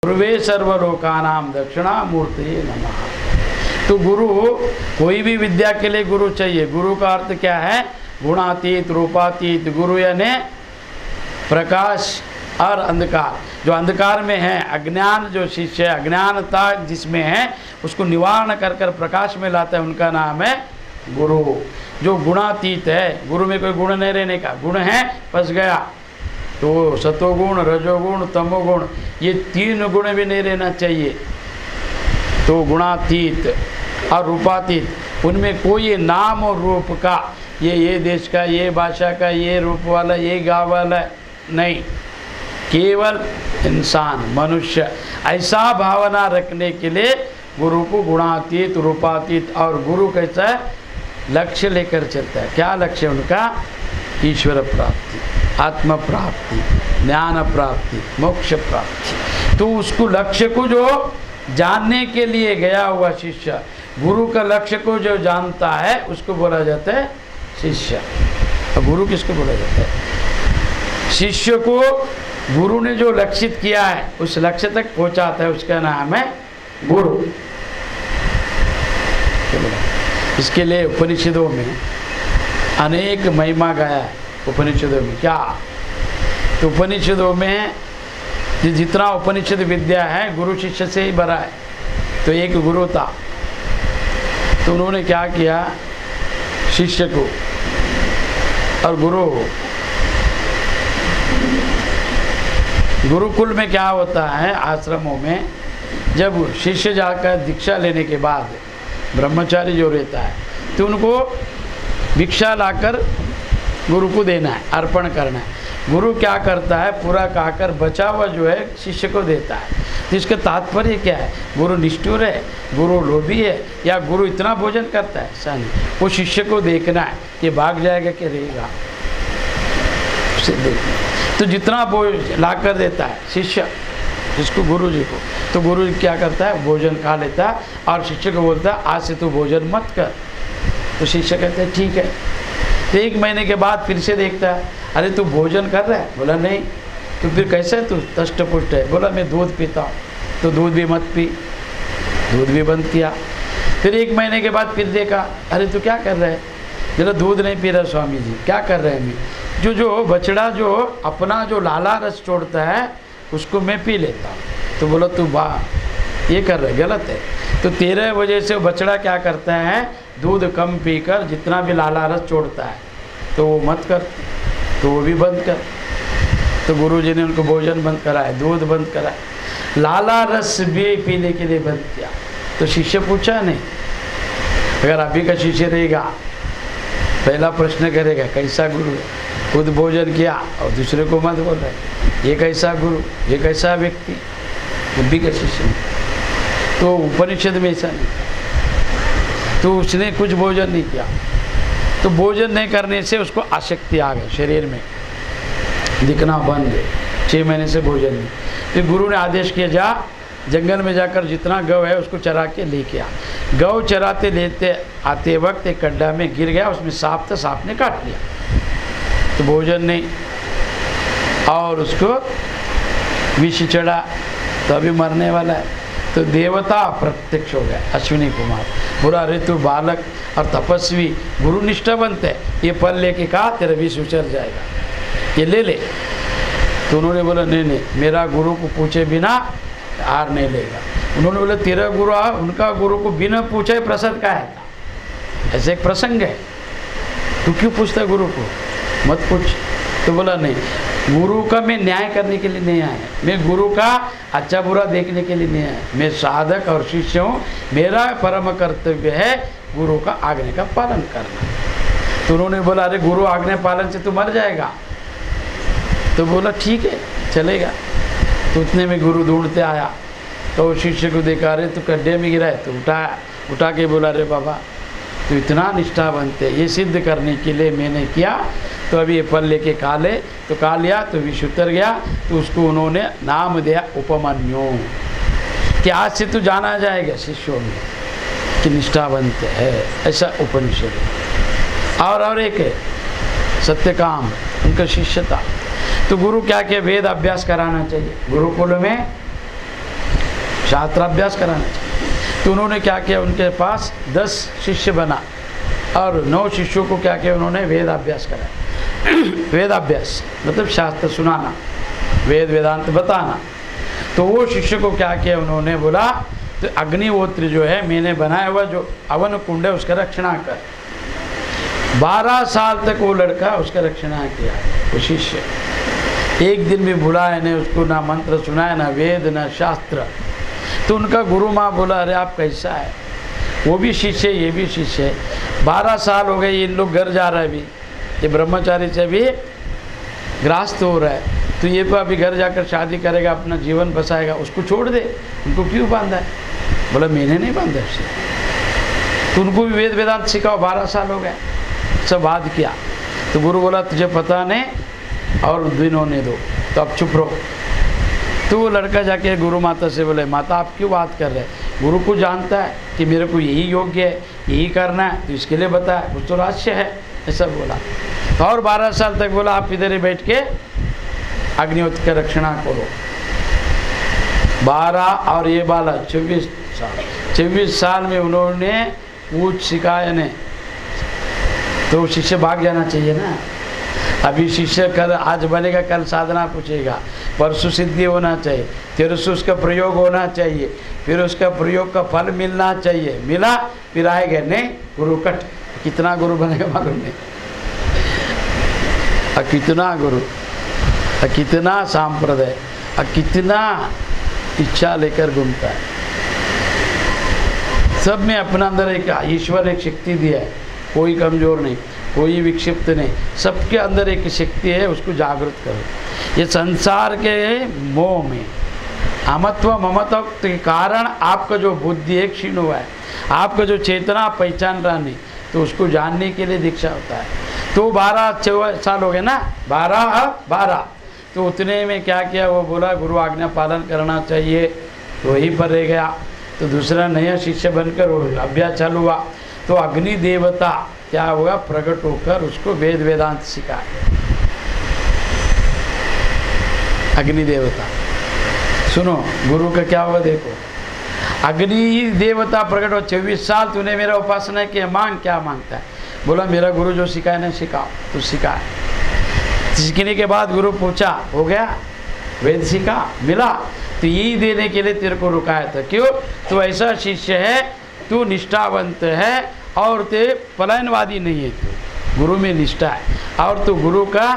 गुरुवे सर्वलोकानां दक्षिणामूर्ति नमः। तो गुरु, कोई भी विद्या के लिए गुरु चाहिए। गुरु का अर्थ क्या है? गुणातीत, रूपातीत। गुरु यानी प्रकाश और अंधकार। जो अंधकार में है, अज्ञान, जो शिष्य अज्ञानता जिसमें है उसको निवारण कर कर प्रकाश में लाता है, उनका नाम है गुरु। जो गुणातीत है, गुरु में कोई गुण नहीं रहने का, गुण है फंस गया तो सतोगुण, रजोगुण, तमोगुण, ये 3 गुण भी नहीं रहना चाहिए। तो गुणातीत और रूपातीत, उनमें कोई नाम और रूप का, ये देश का, ये भाषा का, ये रूप वाला, ये गाँव वाला नहीं, केवल इंसान, मनुष्य, ऐसा भावना रखने के लिए गुरु को गुणातीत, रूपातीत। और गुरु कैसा है? लक्ष्य लेकर चलता है। क्या लक्ष्य उनका? ईश्वर प्राप्ति, आत्म प्राप्ति, ज्ञान प्राप्ति, मोक्ष प्राप्ति। तो उसको लक्ष्य को जो जानने के लिए गया हुआ शिष्य, गुरु का लक्ष्य को जो जानता है उसको बोला जाता है शिष्य। और गुरु किसको बोला जाता है? शिष्य को गुरु ने जो लक्षित किया है उस लक्ष्य तक पहुंचाता है, उसका नाम है गुरु। इसके लिए उपनिषदों में अनेक महिमा गाया है। उपनिषदों में क्या? तो उपनिषदों में जितना उपनिषद विद्या है गुरु शिष्य से ही भरा है। तो एक गुरु था, तो उन्होंने क्या किया, शिष्य को, और गुरुकुल में क्या होता है, आश्रमों में जब शिष्य जाकर दीक्षा लेने के बाद ब्रह्मचारी जो रहता है तो उनको भिक्षा लाकर गुरु को देना है, अर्पण करना है। गुरु क्या करता है, पूरा खाकर बचा हुआ जो है शिष्य को देता है। तो इसका तात्पर्य क्या है? गुरु निष्ठुर है, गुरु लोभी है, या गुरु इतना भोजन करता है? ऐसा नहीं। वो शिष्य को देखना है कि भाग जाएगा कि रहेगा, उसे देखना। तो जितना भोजन ला कर देता है शिष्य जिसको, गुरु जी को, तो गुरु जी क्या करता है, भोजन खा लेता है और शिष्य को बोलता है आज से तू भोजन मत कर। तो शिष्य कहते हैं ठीक है। तो 1 महीने के बाद फिर से देखता है, अरे तू भोजन कर रहा है? बोला नहीं। तो फिर कैसे है तू? तष्ट पुष्ट है। बोला मैं दूध पीता हूँ। तो दूध भी मत पी, दूध भी बंद किया। फिर 1 महीने के बाद फिर देखा, अरे तू क्या कर रहा है? बोला दूध नहीं पी रहा स्वामी जी। क्या कर रहे हैं? मैं जो बछड़ा जो अपना जो लाला रस छोड़ता है उसको मैं पी लेता हूँ। तो बोला तू वाह, ये कर रहे, गलत है। तो तेरे वजह से बछड़ा क्या करता है, दूध कम पीकर जितना भी लाला रस छोड़ता है, तो वो मत कर, तो वो भी बंद कर। तो गुरु जी ने उनको भोजन बंद कराया, दूध बंद कराया, लाला रस भी पीने के लिए बंद किया। तो शिष्य पूछा नहीं, अगर अभी का शिष्य रहेगा पहला प्रश्न करेगा कैसा गुरु है, खुद भोजन किया और दूसरे को मत बोल रहे, ये कैसा गुरु, ये कैसा व्यक्ति, बुद्धि का शिष्य। तो उपनिषद में ऐसा नहीं, तो उसने कुछ भोजन नहीं किया। तो भोजन नहीं करने से उसको आसक्ति आ गई, शरीर में दिखना बंद, 6 महीने से भोजन नहीं। फिर गुरु ने आदेश किया जा जंगल में जाकर जितना गौ है उसको चरा के लेके आ। गौ चराते लेते आते वक्त एक गड्ढा में गिर गया, उसमें सांप था, सांप ने काट लिया। तो भोजन नहीं और उसको विष चढ़ा, तो अभी मरने वाला है। तो देवता प्रत्यक्ष हो गया, अश्विनी कुमार, बुरा रे तू बालक और तपस्वी गुरु निष्ठावंत है, ये फल लेके कहा तेरा विष उचल जाएगा, ये ले ले। तो उन्होंने बोला नहीं नहीं, मेरा गुरु को पूछे बिना हार नहीं लेगा। उन्होंने बोला तेरा गुरु, उनका गुरु को बिना पूछे प्रसाद का है, ऐसे एक प्रसंग है, तू क्यों पूछता गुरु को, मत पूछ। तो बोला नहीं, गुरु का मैं न्याय करने के लिए नहीं आया, मैं गुरु का अच्छा बुरा देखने के लिए नहीं आया, मैं साधक और शिष्य हूँ, मेरा परम कर्तव्य है गुरु का आज्ञा का पालन करना। तो उन्होंने बोला अरे गुरु आज्ञा पालन से तू मर जाएगा। तो बोला ठीक है चलेगा। तो उतने में गुरु ढूंढते आया, तो शिष्य को देखा, अरे तू गड्ढे में गिरा है। तो उठा के बोला अरे बाबा तो इतना निष्ठावंत है, ये सिद्ध करने के लिए मैंने किया, तो अभी ये फल लेके खा ले। तो खा लिया तो विष उतर गया। तो उसको उन्होंने नाम दिया उपमन्यु, कि आज से तू जाना जाएगा शिष्यों में कि निष्ठावंत है, ऐसा उपनिषद। और एक है सत्यकाम, उनका शिष्य था। तो गुरु क्या वेद अभ्यास कराना चाहिए गुरुकुल में, शास्त्राभ्यास कराना चाहिए। तो उन्होंने क्या किया, उनके पास 10 शिष्य बना और 9 शिष्यों को क्या किया उन्होंने, वेदाभ्यास कराया। वेदाभ्यास मतलब शास्त्र सुनाना, वेद वेदांत बताना। तो वो शिष्य को क्या किया उन्होंने, बोला तो अग्निहोत्र जो है मैंने बनाया हुआ जो अवन कुंड है उसका रक्षणा कर। 12 साल तक वो लड़का उसका रक्षणा किया, वो शिष्य। एक दिन भी बुलाया नहीं उसको, ना मंत्र सुनाया, ना वेद, ना शास्त्र। तो उनका गुरु माँ बोला, अरे आप कैसा है, वो भी शिष्य ये भी शिष्य है, 12 साल हो गए, इन लोग घर जा रहे हैं, अभी ये ब्रह्मचारी से भी ग्रास्त हो रहा है, तो ये तो अभी घर जाकर शादी करेगा, अपना जीवन बसाएगा, उसको छोड़ दे, उनको क्यों बांधा है? बोला मैंने नहीं बांधा उसे। तो उनको भी वेद वेदांत सिखाओ, 12 साल हो गए, सब बात किया। तो गुरु बोला तुझे पता नहीं और दिन होने दो, तो अब चुप रहो। तो वो लड़का जाके गुरु माता से बोले, माता आप क्यों बात कर रहे हैं? गुरु को जानता है कि मेरे को यही योग्य है, यही करना है, तो इसके लिए बताया, कुछ तो रहस्य है, ऐसा बोला। और 12 साल तक बोला आप इधर ही बैठ के अग्निहोत्र का रक्षणा करो। 12 और ये बाला 24 साल, 24 साल में उन्होंने पूछ सिखाया ने, तो शिष्य भाग जाना चाहिए ना। अभी शिष्य कल आज बनेगा, कल साधना पूछेगा, परसों सिद्धि होना चाहिए, फिर उसका प्रयोग होना चाहिए, फिर उसका प्रयोग का फल मिलना चाहिए। मिला फिर आएगा, नहीं गुरु कट। कितना गुरु बनेगा मालूम नहीं, कितना गुरु, कितना सांप्रदाय, कितना इच्छा लेकर घूमता है। सब में अपना अंदर एक ईश्वर एक शक्ति दिया है, कोई कमज़ोर नहीं, कोई विक्षिप्त नहीं, सबके अंदर एक शक्ति है, उसको जागृत करो। ये संसार के मोह में अमत्व ममत्व के कारण आपका जो बुद्धि एक क्षीण हुआ है, आपका जो चेतना पहचान रहा नहीं, तो उसको जानने के लिए दीक्षा होता है। तो 12 साल हो गए ना, 12 तो उतने में क्या किया, वो बोला गुरु आज्ञा पालन करना चाहिए, तो वहीं पर रह गया। तो दूसरा नया शिष्य बनकर वो अभ्यास चालू हुआ। तो अग्नि देवता क्या हुआ, प्रकट होकर उसको वेद वेदांत सिखाए। अग्नि देवता सुनो, गुरु का क्या हुआ देखो, अग्नि देवता प्रकट हो, 24 साल तूने मेरा उपासना किया, मांग क्या मांगता है? बोला मेरा गुरु जो सिखाए ना सिखाओ, तो सिखाए। सीखने के बाद गुरु पूछा, हो गया वेद सीखा, मिला, तो यही देने के लिए तेरे को रुकाया था। क्यों? तो ऐसा शिष्य है, तू निष्ठावंत है और ते पलायनवादी नहीं है, तू गुरु में निष्ठा है और तू गुरु का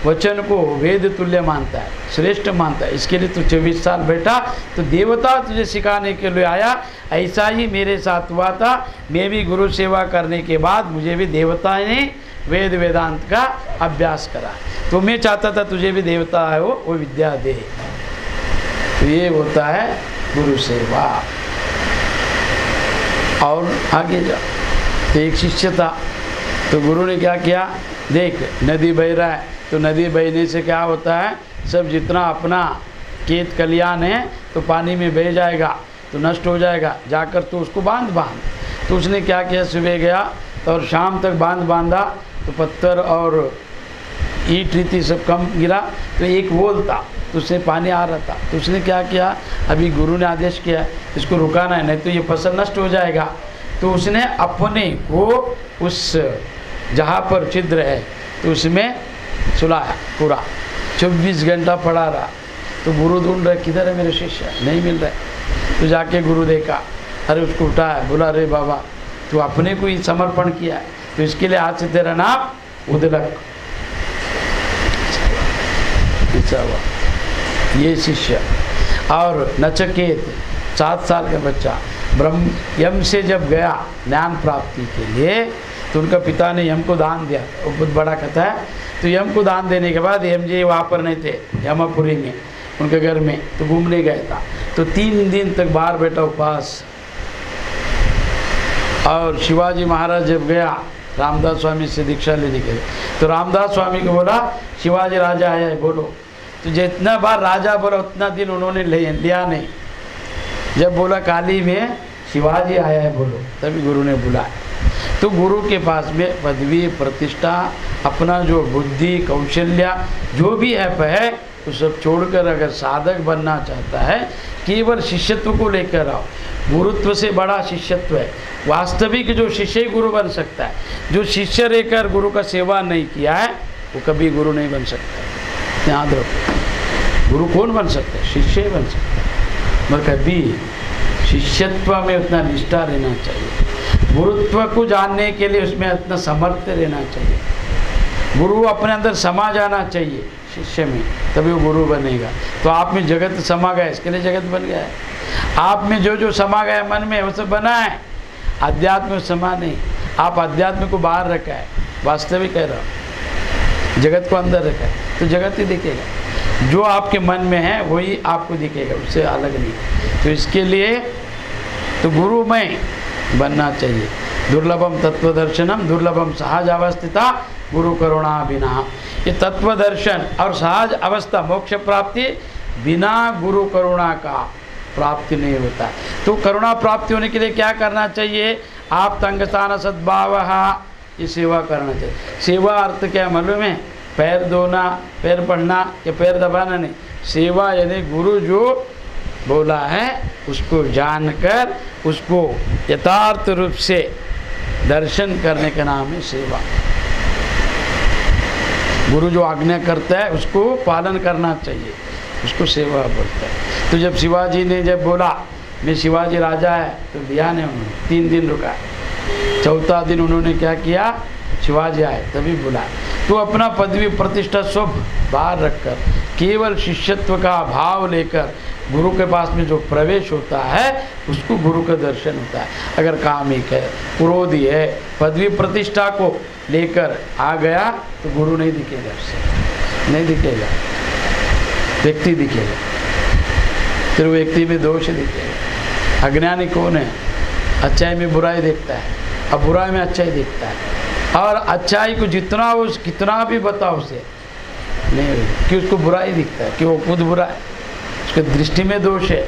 वचन को वेद तुल्य मानता है, श्रेष्ठ मानता है। इसके लिए तू 24 साल बैठा, तो देवता तुझे सिखाने के लिए आया। ऐसा ही मेरे साथ हुआ था, मैं भी गुरु सेवा करने के बाद मुझे भी देवता ने वेद वेदांत का अभ्यास करा, तो मैं चाहता था तुझे भी देवता है वो विद्या दे। तो ये होता है गुरु सेवा। और आगे जा, तो एक शिष्य था, तो गुरु ने क्या किया, देख नदी बह रहा है, तो नदी बहने से क्या होता है, सब जितना अपना खेत खलियान है तो पानी में बह जाएगा, तो नष्ट हो जाएगा, जाकर तो उसको बांध। तो उसने क्या किया, सुबह गया और शाम तक बांधा, तो पत्थर और ईंट रीति सब कम गिरा, तो एक वोल था, तो उससे पानी आ रहा था। तो उसने क्या किया, अभी गुरु ने आदेश किया इसको रुकाना है, नहीं तो ये फसल नष्ट हो जाएगा। तो उसने अपने को उस जहाँ पर छिद्र है तो उसमें सुलाया पूरा, 24 घंटा पड़ा रहा। तो गुरु ढूंढ रहे, किधर है मेरे शिष्य, नहीं मिल रहे। तो जाके गुरु देखा, अरे उसको उठाया, बोला अरे बाबा तू अपने को ही समर्पण किया है, तो इसके लिए आज से तेरा नाम उदलक। ये शिष्य। और नचिकेत 7 साल का बच्चा ब्रह्म यम से जब गया ज्ञान प्राप्ति के लिए, तो उनका पिता ने यम को दान दिया, वो बहुत बड़ा कथा है। तो यम को दान देने के बाद यम जी वहाँ पर नहीं थे, यमापुरी में उनके घर में, तो घूमने गया था। तो 3 दिन तक बाहर बैठा उपवास। और शिवाजी महाराज जब गया रामदास स्वामी से दीक्षा लेने के लिए, तो रामदास स्वामी को बोला शिवाजी राजा आया है बोलो। तो जितना बार राजा बोला उतना दिन उन्होंने लिया नहीं। जब बोला काली में शिवाजी आया है बोलो, तभी गुरु ने बुलाया। तो गुरु के पास में पदवी प्रतिष्ठा, अपना जो बुद्धि कौशल्य जो भी है वो सब छोड़कर अगर साधक बनना चाहता है, केवल शिष्यत्व को लेकर आओ। गुरुत्व से बड़ा शिष्यत्व है। वास्तविक जो शिष्य ही गुरु बन सकता है। जो शिष्य रहकर गुरु का सेवा नहीं किया है वो कभी गुरु नहीं बन सकता। याद रखो, गुरु कौन बन सकता है? शिष्य ही बन सकता है। मगर कभी शिष्यत्व में उतना निष्ठा रहना चाहिए। गुरुत्व को जानने के लिए उसमें उतना सामर्थ्य रहना चाहिए। गुरु अपने अंदर समा जाना चाहिए शिष्य में, तभी वो गुरु बनेगा। तो आप में जगत समा गया, इसके लिए जगत बन गया है। आप में जो जो समा गया मन में वो सब बना है। अध्यात्म में समा नहीं। आप अध्यात्म को बाहर रखा है, वास्तविक कह रहा हूँ, जगत को अंदर रखा है, तो जगत ही दिखेगा। जो आपके मन में है वही आपको दिखेगा, उससे अलग नहीं। तो इसके लिए तो गुरु में बनना चाहिए। दुर्लभम तत्वदर्शनम दुर्लभम सहज अवस्थिता गुरु करुणा बिना। ये तत्वदर्शन और सहज अवस्था मोक्ष प्राप्ति बिना गुरु करुणा का प्राप्ति नहीं होता। तो करुणा प्राप्ति होने के लिए क्या करना चाहिए? आप तंगस्थान सद्भाव, ये सेवा करना चाहिए। सेवा अर्थ क्या मालूम है? पैर धोना, पैर पढ़ना या पैर दबाना नहीं। सेवा यानी गुरु जो बोला है उसको जानकर उसको यथार्थ रूप से दर्शन करने का नाम है सेवा। गुरु जो आज्ञा करता है उसको पालन करना चाहिए, उसको सेवा बोलता है। तो जब शिवाजी ने जब बोला मैं शिवाजी राजा है, तो दिया ने उन्होंने 3 दिन रुका। चौथा दिन उन्होंने क्या किया? शिवाजी आए तभी बुला। तो अपना पदवी प्रतिष्ठा सब बाहर रखकर केवल शिष्यत्व का भाव लेकर गुरु के पास में जो प्रवेश होता है उसको गुरु का दर्शन होता है। अगर कामिक है, क्रोधी है, पदवी प्रतिष्ठा को लेकर आ गया तो गुरु नहीं दिखेगा, उससे नहीं दिखेगा, व्यक्ति दिखेगा, फिर व्यक्ति में दोष दिखेगा। अज्ञानी कौन है? अच्छाई में बुराई देखता है और बुराई में अच्छाई देखता है, और अच्छाई को जितना उस कितना भी बताओ उसे नहीं, कि उसको बुराई दिखता है, कि वो खुद बुरा है, उसके दृष्टि में दोष है,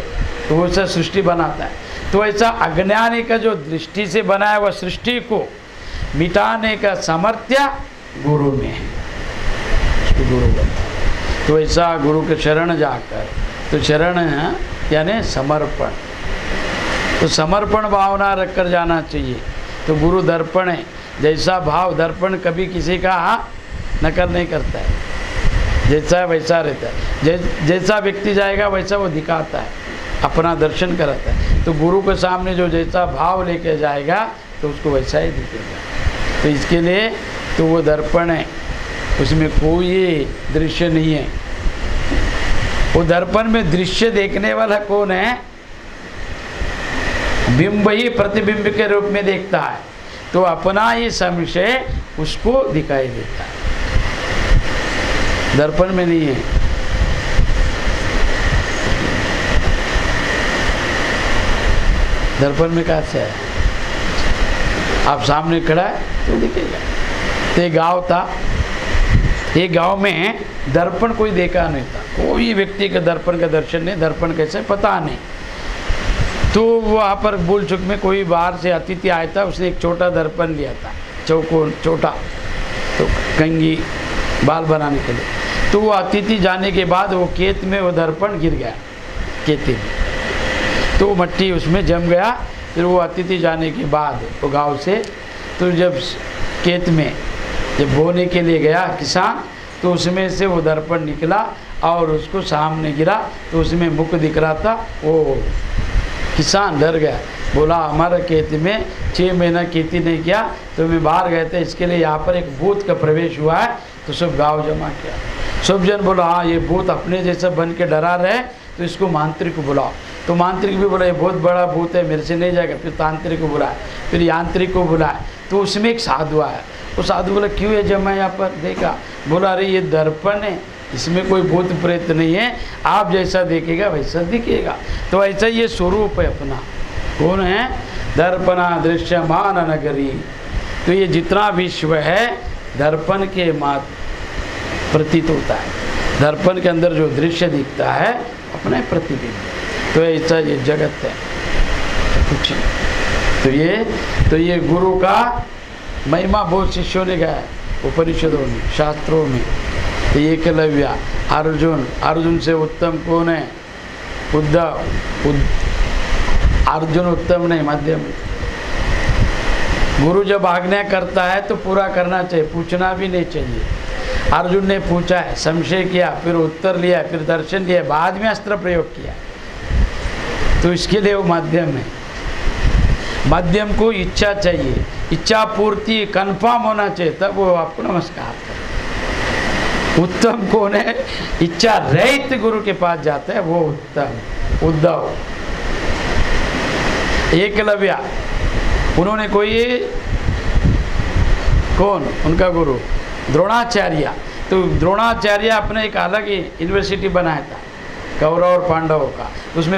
तो वो ऐसा सृष्टि बनाता है। तो ऐसा अज्ञानी का जो दृष्टि से बनाया हुआ सृष्टि को मिटाने का सामर्थ्य गुरु में है, उसको गुरु बनता है। तो ऐसा गुरु के शरण जाकर, तो शरण है यानी समर्पण, तो समर्पण भावना रखकर जाना चाहिए। तो गुरु दर्पण है, जैसा भाव दर्पण कभी किसी का नकल नहीं करता है, जैसा है वैसा रहता है। जैसा व्यक्ति जाएगा वैसा वो दिखाता है, अपना दर्शन कराता है। तो गुरु के सामने जो जैसा भाव लेके जाएगा तो उसको वैसा ही दिखेगा। तो इसके लिए तो वो दर्पण है, उसमें कोई दृश्य नहीं है। वो दर्पण में दृश्य देखने वाला कौन है? बिंब ही प्रतिबिंब के रूप में देखता है, तो अपना ही संशय उसको दिखाई देता है, दर्पण में नहीं है। दर्पण में कहाँ से है? आप सामने खड़ा है तो दिखेगा। तो ये गाँव था, ये गांव में दर्पण कोई देखा नहीं था, कोई व्यक्ति का दर्पण का दर्शन नहीं, दर्पण कैसे पता नहीं। तो वहाँ पर भूल चुक में कोई बाहर से अतिथि आया था, उसने एक छोटा दर्पण लिया था, चौकोन छोटा, तो कंघी बाल बनाने के लिए। तो वो अतिथि जाने के बाद वो खेत में वो दर्पण गिर गया, खेती में, तो वो मट्टी उसमें जम गया। फिर वो अतिथि जाने के बाद वो गाँव से, तो जब खेत में जब बोने के लिए गया किसान, तो उसमें से वो दर्पण निकला और उसको सामने गिरा, तो उसमें मुख दिख रहा था। वो किसान डर गया, बोला हमारा खेत में 6 महीना खेती नहीं किया, तो मैं बाहर गए थे, इसके लिए यहाँ पर एक भूत का प्रवेश हुआ है। तो सब गांव जमा किया, सब जन बोला हाँ ये भूत अपने जैसा बन के डरा रहे, तो इसको मांत्रिक को बुलाओ। तो मांत्रिक भी बोला ये बहुत बड़ा भूत है, मेरे से नहीं जाएगा। फिर तांत्रिक को बुलाया, फिर यांत्रिक को बुलाया। तो उसमें एक साधु आया, वो साधु बोला क्यों है जमा यहाँ पर? देखा, बोला अरे ये दर्पण है, इसमें कोई भूत प्रेत नहीं है, आप जैसा देखेगा वैसा दिखेगा। तो ऐसा ये स्वरूप है अपना। कौन है? दर्पणा दृश्यमान नगरी। तो ये जितना विश्व है दर्पण के मात प्रतीत होता है, दर्पण के अंदर जो दृश्य दिखता है अपने प्रतिबिंब। तो ऐसा ये जगत है कुछ। तो ये गुरु का महिमा बहुत शिष्यों ने गाया, उपनिषदों में, शास्त्रों में। एकलव्य, अर्जुन, अर्जुन से उत्तम कौन है? उद्धव, अर्जुन उत्तम नहीं, मध्यम। गुरु जब आज्ञा करता है तो पूरा करना चाहिए, पूछना भी नहीं चाहिए। अर्जुन ने पूछा है, संशय किया, फिर उत्तर लिया, फिर दर्शन लिया, बाद में अस्त्र प्रयोग किया, तो इसके लिए वो मध्यम है। मध्यम को इच्छा चाहिए, इच्छा पूर्ति कन्फर्म होना चाहिए, तब वो आपको नमस्कार करे। उत्तम कौन है? इच्छा रहित गुरु के पास जाता है, वो उत्तम। उद्धव, एकलव्य, उन्होंने कोई, कौन उनका गुरु? द्रोणाचार्य। तो द्रोणाचार्य अपने एक अलग ही यूनिवर्सिटी बनाया था कौरव और पांडवों का, उसमें